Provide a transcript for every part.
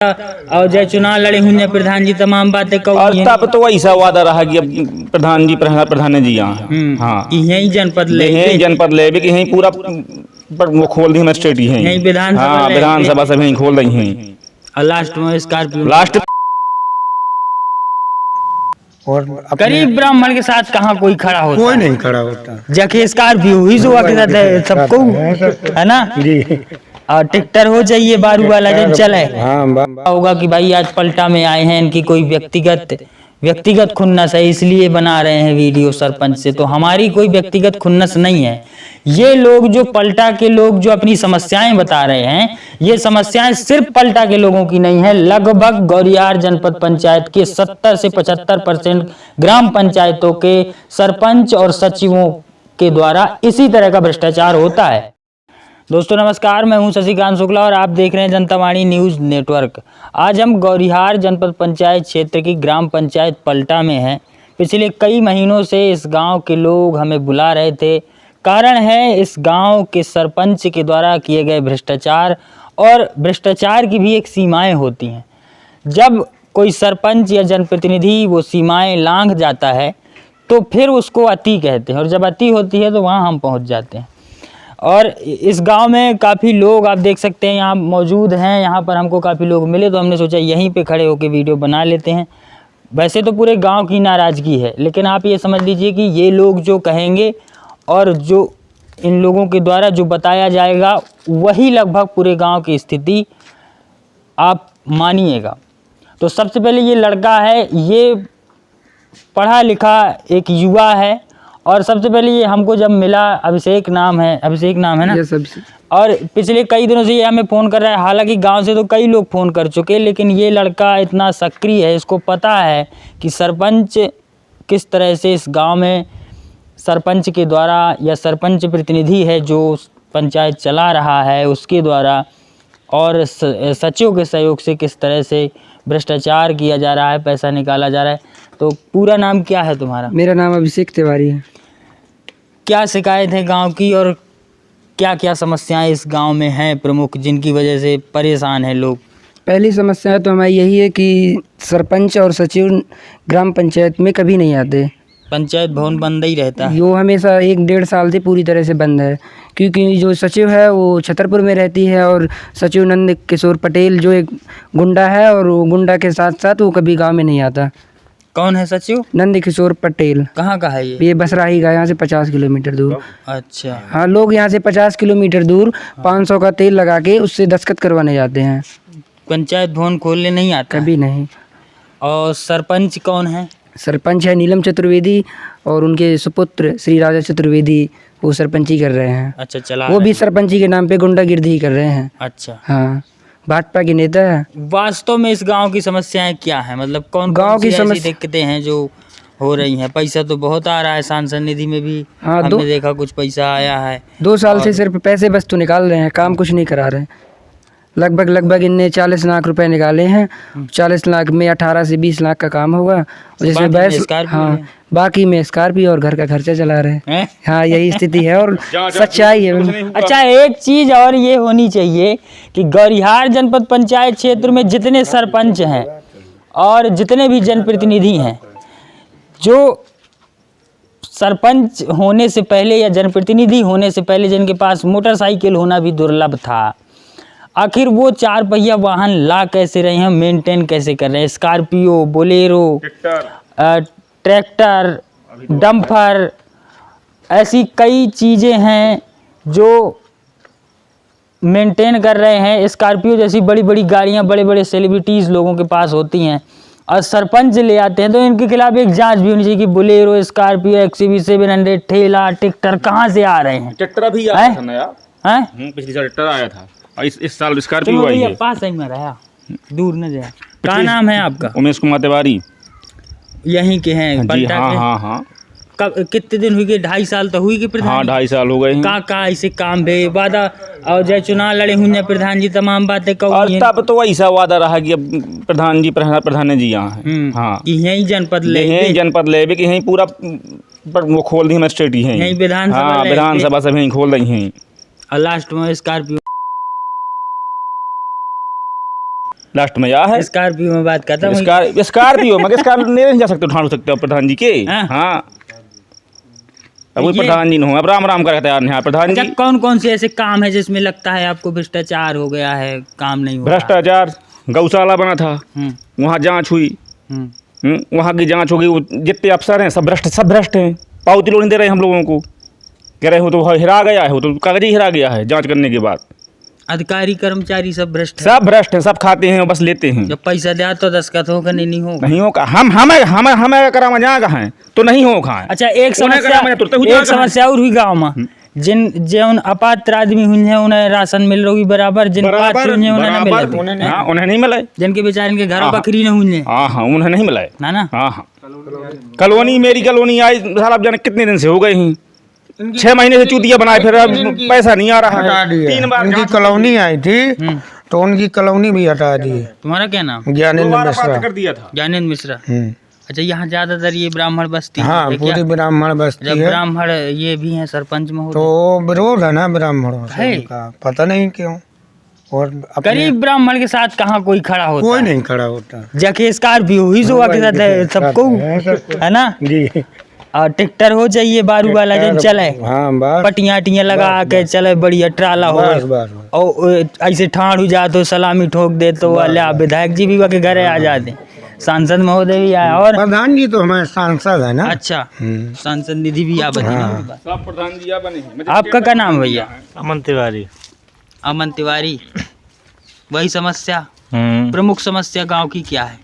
और जय चुनाव लड़े हुए प्रधान जी तमाम बातें और तब तो ऐसा वादा रहा कि अब प्रधान जी यहाँ हाँ यही जनपद यही जनपद ले कि यही पूरा वो खोल दी हमारे स्टेट यही विधानसभा हाँ विधानसभा सब यही खोल रही हैं और लास्ट में स्कॉर्पियो लास्ट और गरीब ब्राह्मण के साथ कहाँ कोई खड़ा होता कोई नहीं खड़ा होता। जबकि स्कॉर्पियो ही जुआ के साथ है सबको है ना और ट्रैक्टर हो जाइए बारू वाला जब चले होगा कि भाई आज पलटा में आए हैं इनकी कोई व्यक्तिगत खुन्नस है इसलिए बना रहे हैं वीडियो सरपंच से। तो हमारी कोई व्यक्तिगत खुन्नस नहीं है। ये लोग जो पलटा के लोग जो अपनी समस्याएं बता रहे हैं ये समस्याएं सिर्फ पलटा के लोगों की नहीं है। लगभग गौरियार जनपद पंचायत के 70 से 75% ग्राम पंचायतों के सरपंच और सचिवों के द्वारा इसी तरह का भ्रष्टाचार होता है। दोस्तों नमस्कार, मैं हूं शशिकांत शुक्ला और आप देख रहे हैं जनता वाणी न्यूज़ नेटवर्क। आज हम गौरियार जनपद पंचायत क्षेत्र की ग्राम पंचायत पलटा में हैं। पिछले कई महीनों से इस गांव के लोग हमें बुला रहे थे। कारण है इस गांव के सरपंच के द्वारा किए गए भ्रष्टाचार, और भ्रष्टाचार की भी एक सीमाएं होती हैं। जब कोई सरपंच या जनप्रतिनिधि वो सीमाएं लांघ जाता है तो फिर उसको अति कहते हैं, और जब अति होती है तो वहाँ हम पहुँच जाते हैं। और इस गांव में काफ़ी लोग आप देख सकते हैं यहाँ मौजूद हैं। यहाँ पर हमको काफ़ी लोग मिले तो हमने सोचा यहीं पे खड़े होकर वीडियो बना लेते हैं। वैसे तो पूरे गांव की नाराज़गी है, लेकिन आप ये समझ लीजिए कि ये लोग जो कहेंगे और जो इन लोगों के द्वारा जो बताया जाएगा वही लगभग पूरे गांव की स्थिति आप मानिएगा। तो सबसे पहले ये लड़का है, ये पढ़ा लिखा एक युवा है, और सबसे पहले ये हमको जब मिला अभिषेक नाम है ना, और पिछले कई दिनों से ये हमें फ़ोन कर रहा है। हालांकि गांव से तो कई लोग फ़ोन कर चुके, लेकिन ये लड़का इतना सक्रिय है, इसको पता है कि सरपंच किस तरह से इस गांव में सरपंच के द्वारा या सरपंच प्रतिनिधि है जो पंचायत चला रहा है उसके द्वारा और सचिव के सहयोग से किस तरह से भ्रष्टाचार किया जा रहा है, पैसा निकाला जा रहा है। तो पूरा नाम क्या है तुम्हारा? मेरा नाम अभिषेक तिवारी है। क्या शिकायत है गांव की और क्या क्या समस्याएं इस गांव में हैं प्रमुख जिनकी वजह से परेशान हैं लोग? पहली समस्या तो हमारी यही है कि सरपंच और सचिव ग्राम पंचायत में कभी नहीं आते। पंचायत भवन बंद ही रहता है। वो हमेशा 1-1.5 साल से पूरी तरह से बंद है, क्योंकि जो सचिव है वो छतरपुर में रहती है और सचिव नंद किशोर पटेल जो एक गुंडा है, और वो गुंडा के साथ साथ वो कभी गाँव में नहीं आता। कौन है सचिव? नंद किशोर पटेल। कहाँ का है ये बसराही का, यहाँ से 50 किलोमीटर दूर। अच्छा हाँ, लोग यहाँ से 50 किलोमीटर दूर 500 का तेल लगा के उससे दस्तखत करवाने जाते हैं। पंचायत भवन खोलने नहीं आता? कभी नहीं। और सरपंच कौन है? सरपंच है नीलम चतुर्वेदी, और उनके सुपुत्र श्री राजा चतुर्वेदी वो सरपंची कर रहे हैं। अच्छा, चला वो भी सरपंची के नाम पे गुंडागिर्दी कर रहे हैं। अच्छा हाँ, भाजपा के नेता है। वास्तव में इस गांव की समस्याएं क्या हैं? मतलब कौन गांव की ऐसी दिक्कतें हैं जो हो रही हैं? पैसा तो बहुत आ रहा है, सांसद निधि में भी हाँ, हमने देखा कुछ पैसा आया है। 2 साल से सिर्फ पैसे बस तो निकाल रहे हैं, काम कुछ नहीं करा रहे हैं। लगभग इनने 40 लाख रुपए निकाले हैं। 40 लाख में 18 से 20 लाख का काम होगा, जिसमें बाकी में स्कॉर्पियो और घर का खर्चा चला रहे हैं। हाँ, यही स्थिति है और सच्चाई है। अच्छा, एक चीज और ये होनी चाहिए कि गौरियार जनपद पंचायत क्षेत्र में जितने सरपंच हैं और जितने भी जनप्रतिनिधि हैं, जो सरपंच होने से पहले या जनप्रतिनिधि होने से पहले जिनके पास मोटरसाइकिल होना भी दुर्लभ था, आखिर वो 4 पहिया वाहन ला कैसे रहे हैं, मेंटेन कैसे कर रहे हैं? स्कॉर्पियो, बोलेरो, ट्रैक्टर, डंपर, ऐसी कई चीज़ें हैं जो मेंटेन कर रहे हैं। स्कॉर्पियो जैसी बड़ी बड़ी गाड़ियां बड़े बड़े सेलिब्रिटीज़ लोगों के पास होती हैं, और सरपंच ले आते हैं तो इनके खिलाफ एक जांच भी होनी चाहिए कि बोलेरो, स्कॉर्पियो, XUV 700, ठेला, ट्रैक्टर कहाँ से आ रहे हैं? ट्रैक्टर भी आया था ना यार। पिछली साल ट्रैक्टर आया था, इस साल स्कॉर्पियो आई है। पास ही में रहा, दूर न जाए। क्या नाम है आपका? उमेश कुमार तिवारी। यहीं के हैं पलटा के? हाँ। कब कितने दिन हुए? 2.5 साल तो हुई कि प्रधान? हाँ, 2.5 साल हो गए हैं। का ऐसे काम भे वादा और जय चुनाव लड़े हुए प्रधान जी तमाम बातें और तब तो ऐसा वादा रहा कि अब प्रधान जी यहाँ हाँ यही जनपद ले कि यही पूरा वो खोल दी हमारे स्टेट यही विधानसभा सब यही खोल रही हैं। और लास्ट में स्कॉर्पियो लास्ट में यह है। स्कॉर्पियो में बात करता हूँ। स्कॉर्पियो मगर स्कॉर्पियो नहीं जा सकते, उठा सकते हो प्रधान जी के। हाँ अब वो प्रधान जी न हो, अब राम राम का कहते हैं यहाँ प्रधान जी। कौन कौन से ऐसे काम है जिसमें लगता है आपको भ्रष्टाचार हो गया है, काम नहीं हो रहा? भ्रष्टाचार, गौशाला बना था, वहाँ जांच हुई, वहाँ की जांच होगी, जितने अफसर हैं सब भ्रष्ट हैं, पावती लोग नहीं दे रहे हम लोगों को, कह रहे हो तो हिरा गया है, वो तो कागज ही हिरा गया है जांच करने के बाद। अधिकारी कर्मचारी सब भ्रष्ट हैं, सब खाते हैं बस लेते हैं। जब पैसा दिया तो दस्खत होगा, नहीं होगा, नहीं होगा। हमें करा जहाँ कहाँ है तो नहीं होगा। अच्छा एक समस्या और हुई गाँव में, जिन अपात्र आदमी हुए हैं उन्हें राशन मिल रही बराबर, जिन पात्र हुए उन्हें नहीं मिला, जिनके बेचारे के घर बकरी न हुए, हाँ उन्हें नहीं मिला ना। हाँ कॉलोनी, मेरी कॉलोनी आई साल, अब जाने कितने दिन से हो गए हैं, 6 महीने से चूतिया बनाए, फिर अब पैसा नहीं आ रहा है। 3 बार उनकी कॉलोनी आई थी तो उनकी कॉलोनी भी हटा दी। तुम्हारा क्या नाम? ज्ञानेंद्र मिश्रा कर दिया था। ज्ञानेंद्र मिश्रा। अच्छा यहाँ ज्यादातर ये ब्राह्मण बस्ती हाँ, पूरी ब्राह्मण बस्ती जब है। ब्राह्मण ये भी हैं सरपंच में तो विरोध है ना ब्राह्मणों से का, पता नहीं क्यों। और गरीब ब्राह्मण के साथ कहाँ कोई खड़ा होता? कोई नहीं खड़ा होता। जाके स्कॉर्पियो ही जो के साथ है सबको, है ना जी। और ट्रैक्टर हो चाहिए बारू वाला जन चले, हाँ बस पटियाँ लगा के चले, बढ़िया ट्राला हो, और ऐसे ठाड़ हो जा तो सलामी ठोक दे तो अल्लाह विधायक जी भी के घरे आ जाते, सांसद महोदय भी आया, और प्रधान जी तो हमारे सांसद है ना। अच्छा सांसद निधि भी आप सब प्रधान जी बने। आपका क्या नाम भैया? अमन तिवारी। अमन तिवारी। वही समस्या, प्रमुख समस्या गांव की क्या है?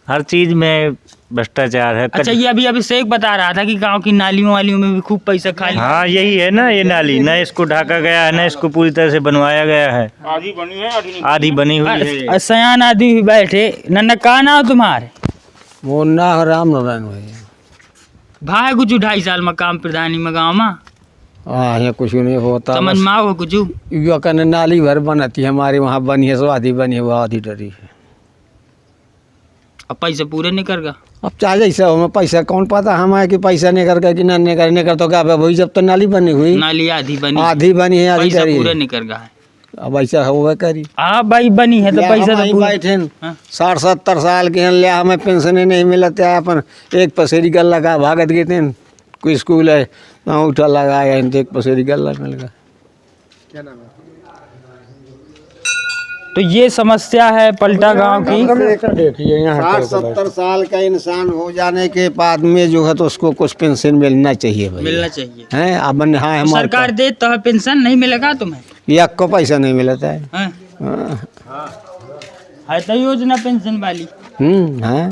हर चीज में भ्रष्टाचार है। अच्छा ये अभी अभिषेक बता रहा था कि गांव की नालियों वालियों में भी खूब पैसा खा लिया। हाँ यही है ना, ये नाली न इसको ढाका गया है, न इसको पूरी तरह से बनवाया गया है, आधी बनी हुई है। सयान आदमी भी बैठे। नन्ना कहा ना हो तुम्हारे? वो ना राम नारायण भैया भाई कुछ 2.5 साल में काम प्रधानी में गाँव में हाँ, यहाँ कुछ नहीं होता। समझ में आओ कुछ? यो कहने नाली भर बनती है हमारे वहाँ बनी है, सो आधी बनी है, वो आधी डरी है। अब पैसा पूरे नहीं करगा। अब चाहे जैसा हो, मैं पैसा कौन पाता हमारे कि पैसा नहीं कर कि नहीं कर तो क्या वही जब तो नाली बनी हुई, नाली आधी बनी है आधी पैसा करी पूरे नहीं करगा है। अब ऐसा होगा करी। हाँ भाई बनी है तो पैसा तो पूरा। बैठे 60-70 साल के लिया, हमें पेंशन नहीं मिलते, अपन एक पसेरी गल्ला का भागत गए थे, कोई स्कूल है वहाँ उठा लगाया, एक पसेरी गल्ला मिल गया। क्या नाम है? तो ये समस्या है पलटा गांव की। देखिए यहाँ 60-70 साल का इंसान हो जाने के बाद में जो है तो उसको कुछ पेंशन मिलना चाहिए भाई, मिलना चाहिए है। अब हाँ तो सरकार दे तो है पेंशन, नहीं मिलेगा तुम्हें? एक को पैसा नहीं मिलता है। है तो योजना पेंशन वाली। है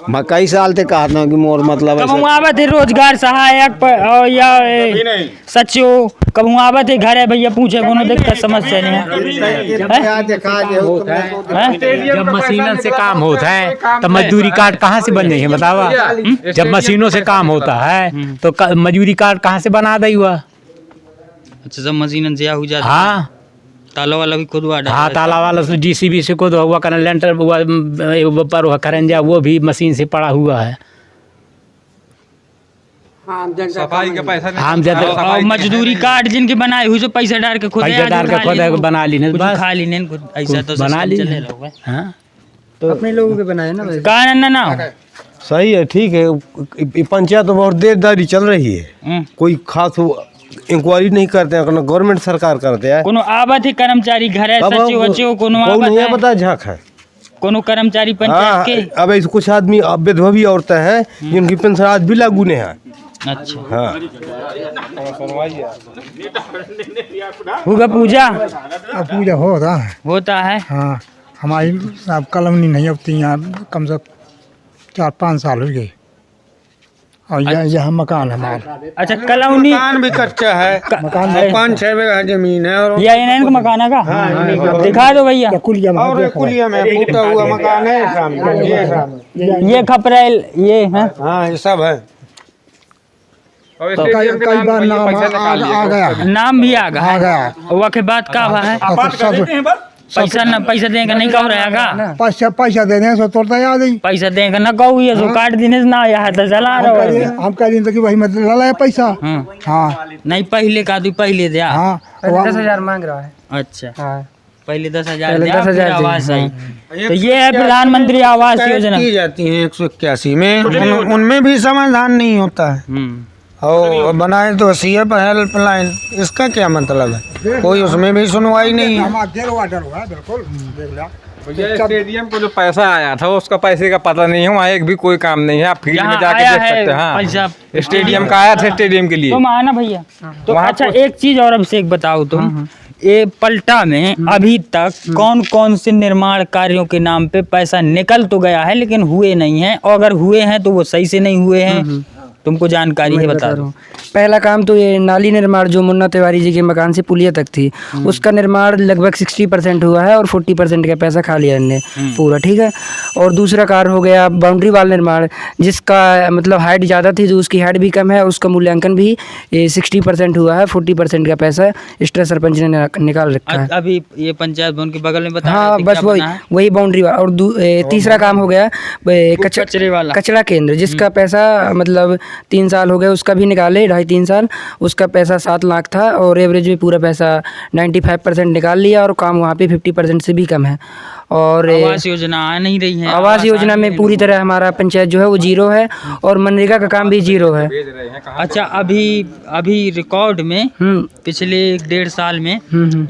मैं कई साल से कहता हूँ कि मोर मतलब कब आवत है रोजगार सहायक या सचिव, कब आवत है घर है भैया पूछे कोनो दिक्कत समस्या नहीं है। जब मशीनों से काम होता है तो मजदूरी कार्ड कहाँ से बन रही है बतावा? जब मशीनों से काम होता है तो मजदूरी कार्ड कहाँ से बना दी हुआ? अच्छा सब मशीनों से हो जाता। हाँ ताला वाला भी खुदवा। हाँ ताला वाला जीसीबी से खुद हुआ, करना लेंटर हुआ पर हुआ करंजा, वो भी मशीन से पड़ा हुआ है। सफाई का पैसा हम और मजदूरी कार्ड जिनके बनाए हुए जो पैसा डाल के खुद बना ली खा ली ऐसा तो बना ली। हाँ तो अपने लोगों के बनाए ना कहा ना सही है, ठीक है। पंचायत में और देरदारी चल रही है, कोई खास इंक्वायरी नहीं करते हैं, गवर्नमेंट सरकार करते हैं। कोनो आवत है कर्मचारी घर है सचिव वचिव कोनो आवत नहीं पता झाक है कोनो कर्मचारी पंचायत के। अब ऐसे कुछ आदमी विधवा भी औरतें हैं जिनकी पेंशन आज भी लागू नहीं है। अच्छा हाँ होगा पूजा? पूजा होता है। हाँ हमारी अब कॉलोनी नहीं होती यहाँ, कम से कम 4-5 साल हो गए, और यहाँ मकान हमारा। अच्छा कॉलोनी मकान भी कच्चा है, मकान 5-6 बीघा जमीन है, और इनका मकान है का? दिखा दो भैया। कुलिया में और कुलिया में फूटा हुआ मकान है सामने, ये खपरेल ये है। हाँ ये सब है। तो कई बार नाम आ गया, नाम भी आ गया। वो के बाद का है पैसा देंगे नहीं कहो रहेगा, पैसा देने से तोड़ता याद ही पैसा देंगे ना कहो, ये जो काट देने से ना यहाँ तो चला रहे हम कह दिन कि वही मत ला पैसा। हाँ नहीं पहले का तू पहले दिया। हाँ 10,000 मांग रहा है। अच्छा पहले 10,000 पहले दिया, 10,000 फिर आवास दिया। आई। तो ये है प्रधानमंत्री आवास योजना। की जाती है 181 में, उनमें भी समाधान नहीं होता है। और बनाए तो CF हेल्पलाइन, इसका क्या मतलब है? कोई उसमें भी सुनवाई नहीं है। वाटर हुआ बिल्कुल, देख लिया। स्टेडियम को जो पैसा आया था उसका पैसे का पता नहीं है, वहाँ एक भी कोई काम नहीं है। आप फील्ड में जाके देख सकते हैं। हाँ, स्टेडियम का आया था स्टेडियम के लिए। तुम आना भैया। तो अच्छा एक चीज और अब से एक बताओ तुम, ये पलटा में अभी तक कौन कौन से निर्माण कार्यों के नाम पे पैसा निकल तो गया है लेकिन हुए नहीं है, और अगर हुए हैं तो वो सही से नहीं हुए हैं? तुमको जानकारी है, बता दो। पहला काम तो ये नाली निर्माण जो मुन्ना तिवारी जी के मकान से पुलिया तक थी, उसका निर्माण लगभग 60% हुआ है और 40% का पैसा खा लिया इनने पूरा, ठीक है। और दूसरा कार्य हो गया बाउंड्री वाल निर्माण, जिसका मतलब हाइट ज़्यादा थी तो उसकी हाइट भी कम है, उसका मूल्यांकन भी 60% हुआ है, 40% का पैसा एक्स्ट्रा सरपंच ने निकाल रखा है। अभी ये पंचायत भवन के बगल में बता हाँ, बस वही बाउंड्री वाल। और तीसरा काम हो गया कचरे वाला कचरा केंद्र, जिसका पैसा मतलब 3 साल हो गए, उसका भी निकाले 2.5-3 साल, उसका पैसा 7 लाख था और एवरेज में पूरा पैसा 95% निकाल लिया और काम वहाँ पे 50% से भी कम है। और आवास योजना आ नहीं रही है। आवास योजना में पूरी तरह हमारा पंचायत जो है वो 0 है और मनरेगा का काम भी 0 है। अच्छा, अभी रिकॉर्ड में पिछले 1.5 साल में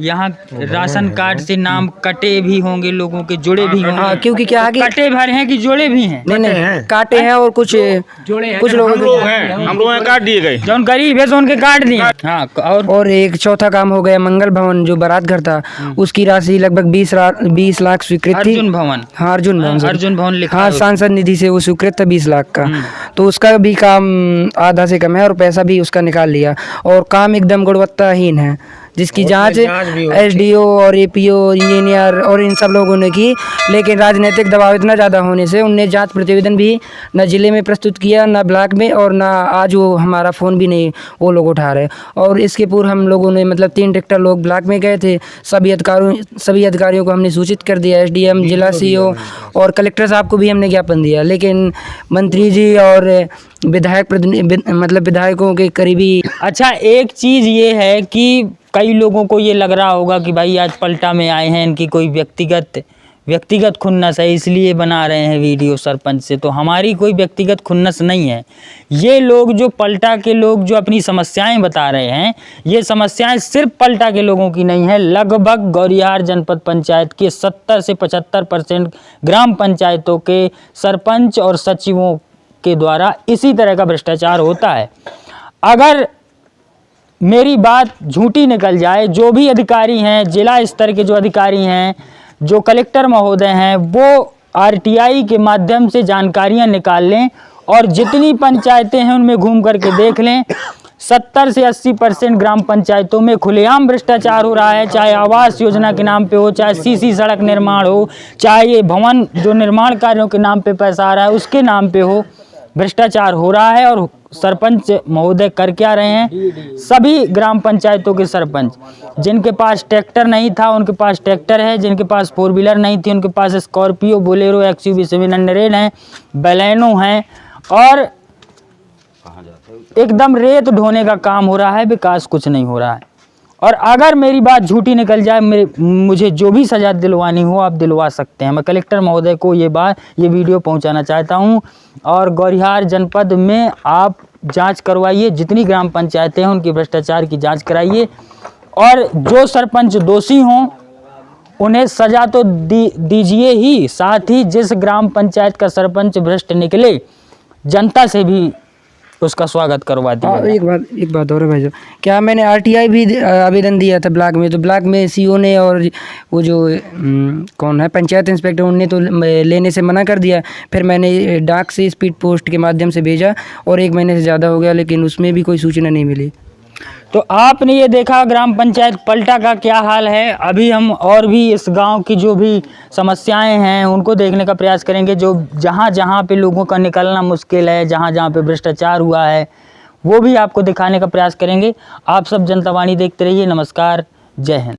यहाँ राशन कार्ड से नाम कटे भी होंगे, लोगों के जुड़े भी होंगे। हाँ, क्योंकि क्या आगे कटे भर हैं कि जुड़े भी हैं? नहीं, काटे हैं और कुछ लोगों हम लोग काट दिए गए, जो गरीब है तो उनके काट दिए। हाँ, और एक चौथा काम हो गया मंगल भवन, जो बारात घर था उसकी राशि लगभग 20 लाख स्वीकृत थी। अर्जुन भवन। हाँ, अर्जुन भवन लिखा हाँ, सांसद निधि से वो स्वीकृत था 20 लाख का, तो उसका भी काम आधा से कम है और पैसा भी उसका निकाल लिया। और काम एकदम गुणवत्ताहीन है, जिसकी जांच SDO और APO इंजीनियर और इन सब लोगों ने की, लेकिन राजनीतिक दबाव इतना ज़्यादा होने से उनने जांच प्रतिवेदन भी न जिले में प्रस्तुत किया, न ब्लॉक में, और न आज वो हमारा फ़ोन भी नहीं वो लोग उठा रहे। और इसके पूर्व हम लोगों ने मतलब 3 ट्रैक्टर लोग ब्लॉक में गए थे, सभी अधिकारियों को हमने सूचित कर दिया, SDM, जिला CO और कलेक्टर साहब को भी हमने ज्ञापन दिया, लेकिन मंत्री जी और विधायकों के करीबी। अच्छा, एक चीज़ ये है कि कई लोगों को ये लग रहा होगा कि भाई आज पलटा में आए हैं, इनकी कोई व्यक्तिगत खुन्नस है इसलिए बना रहे हैं वीडियो सरपंच से। तो हमारी कोई व्यक्तिगत खुन्नस नहीं है। ये लोग जो पलटा के लोग जो अपनी समस्याएं बता रहे हैं, ये समस्याएं सिर्फ पलटा के लोगों की नहीं है, लगभग गौरिहार जनपद पंचायत के 70 से 75% ग्राम पंचायतों के सरपंच और सचिवों के द्वारा इसी तरह का भ्रष्टाचार होता है। अगर मेरी बात झूठी निकल जाए, जो भी अधिकारी हैं, जिला स्तर के जो अधिकारी हैं, जो कलेक्टर महोदय हैं, वो RTI के माध्यम से जानकारियां निकाल लें और जितनी पंचायतें हैं उनमें घूम करके देख लें, 70 से 80% ग्राम पंचायतों में खुलेआम भ्रष्टाचार हो रहा है। चाहे आवास योजना के नाम पे हो, चाहे CC सड़क निर्माण हो, चाहे ये भवन जो निर्माण कार्यों के नाम पे पैसा आ रहा है उसके नाम पे हो, भ्रष्टाचार हो रहा है। और सरपंच महोदय कर क्या रहे हैं? सभी ग्राम पंचायतों के सरपंच, जिनके पास ट्रैक्टर नहीं था उनके पास ट्रैक्टर है, जिनके पास 4 व्हीलर नहीं थी उनके पास स्कॉर्पियो, बोलेरो, XUV 700 हैं, बैलेनो हैं, और एकदम रेत ढोने का काम हो रहा है, विकास कुछ नहीं हो रहा है। और अगर मेरी बात झूठी निकल जाए, मुझे जो भी सजा दिलवानी हो आप दिलवा सकते हैं। मैं कलेक्टर महोदय को ये वीडियो पहुंचाना चाहता हूं। और गौरिहार जनपद में आप जांच करवाइए, जितनी ग्राम पंचायतें हैं उनकी भ्रष्टाचार की जांच कराइए, और जो सरपंच दोषी हों उन्हें सजा तो दीजिए ही, साथ ही जिस ग्राम पंचायत का सरपंच भ्रष्ट निकले जनता से भी उसका स्वागत करवा दिया। एक बात और है भाई, क्या मैंने RTI भी आवेदन दिया था ब्लॉक में, तो ब्लॉक में CO ने और वो जो कौन है पंचायत इंस्पेक्टर, उनने तो लेने से मना कर दिया। फिर मैंने डाक से स्पीड पोस्ट के माध्यम से भेजा और 1 महीने से ज़्यादा हो गया, लेकिन उसमें भी कोई सूचना नहीं मिली। तो आपने ये देखा ग्राम पंचायत पलटा का क्या हाल है। अभी हम और भी इस गांव की जो भी समस्याएं हैं उनको देखने का प्रयास करेंगे, जो जहां पे लोगों का निकलना मुश्किल है, जहां पे भ्रष्टाचार हुआ है, वो भी आपको दिखाने का प्रयास करेंगे। आप सब जनता वाणी देखते रहिए। नमस्कार, जय हिंद।